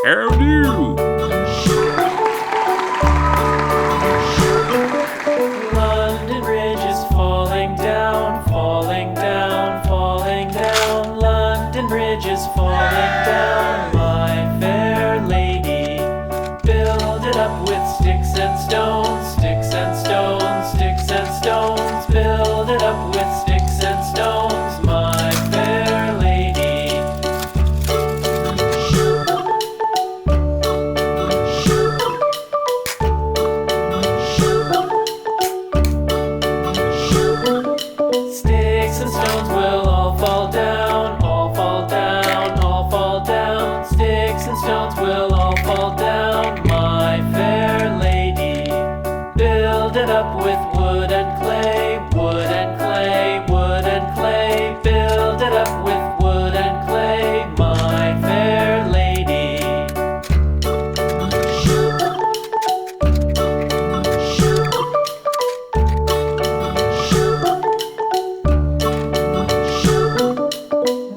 Howdy. London Bridge is falling down, falling down, falling down. London Bridge is falling down, my fair lady. Build it up with sticks and stones, sticks and stones, sticks and stones. Build it up with sticks and stones, my fair lady. Sticks and stones will all fall down, all fall down, all fall down. Sticks and stones will all fall down, my fair lady. Build it up with wood and clay, wood and clay, wood and clay. Build it up with wood and clay, my fair lady.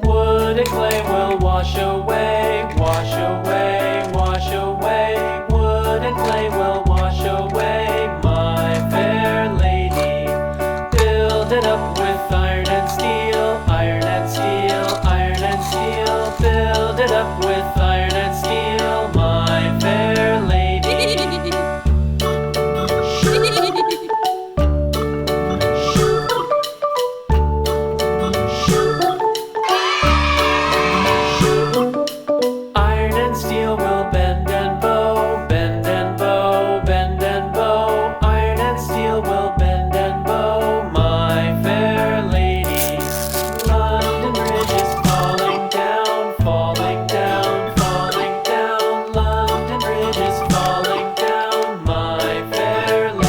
Wood and clay will wash away, wash away, wash away. Wood and clay will wash away, my fair lady. Build it up with iron and steel, iron and steel, iron and steel. Build it up with iron and steel, my fair lady. Iron and steel will bend and bow, bend and bow, bend and bow. Iron and steel will bend and bow, my fair lady. London Bridge is falling down, falling down, falling down. London Bridge is falling down, my fair lady.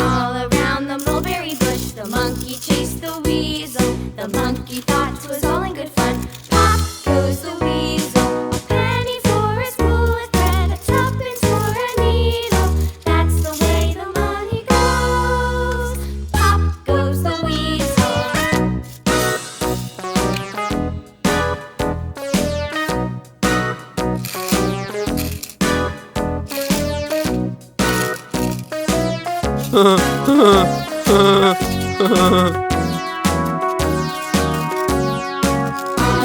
All around the mulberry bush, the monkey chased the weasel. The monkey thought 'twas all in good fun. Pop goes the weasel. A penny for a spool of thread, a tuppence for a needle. That's the way the money goes. Pop goes the weasel. All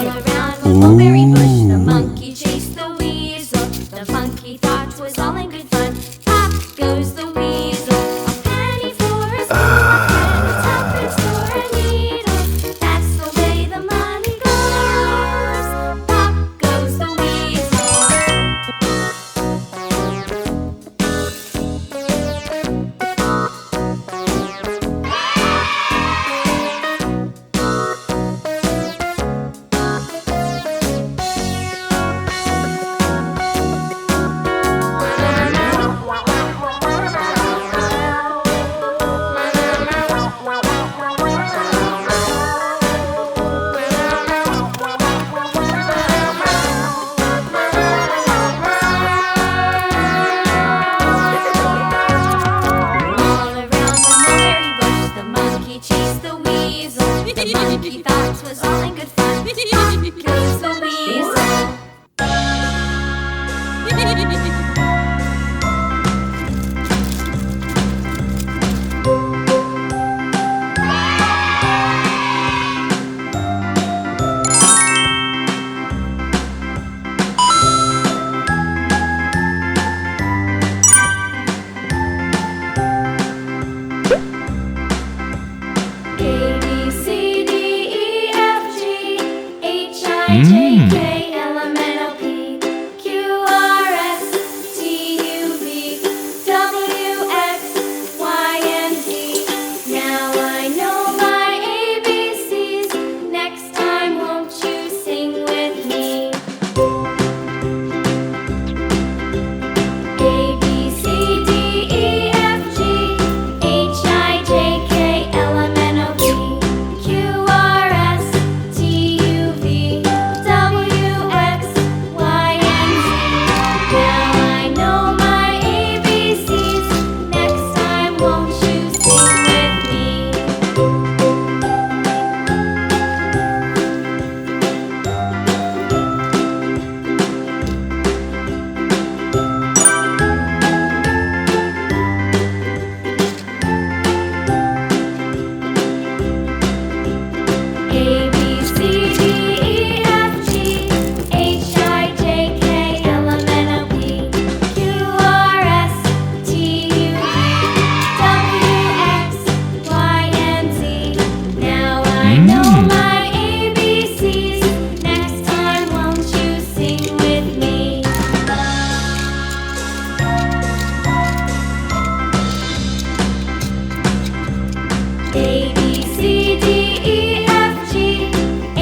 around the mulberry bush, the monkey chased the weasel. The monkey thought 'twas all in good fun. Pop goes the weasel. A penny for a spool of thread, a tuppence for a needle. That's the way the money goes. Pop goes the weasel.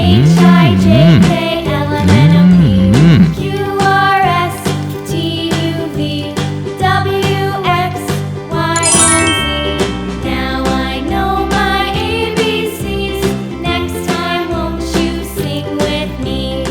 H-I-J-K-L-M-N-O-P Q-R-S-T-U-V-W-X-Y-and-Z. Now I know my ABCs. Next time, won't you sing with me?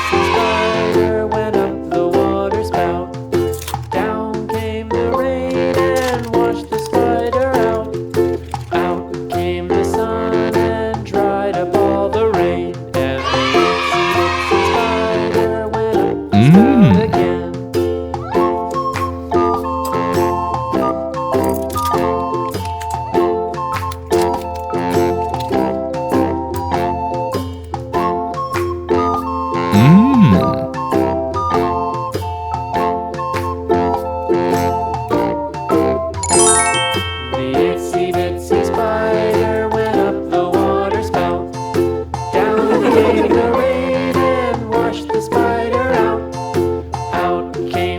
Spider went up the water spout. Down came the rain and washed the spider out. Out came the sun and dried up all the rain. And the spider went up the spout again. The itsy bitsy spider went up the water spout. Down came the rain and washed the spider out. Out came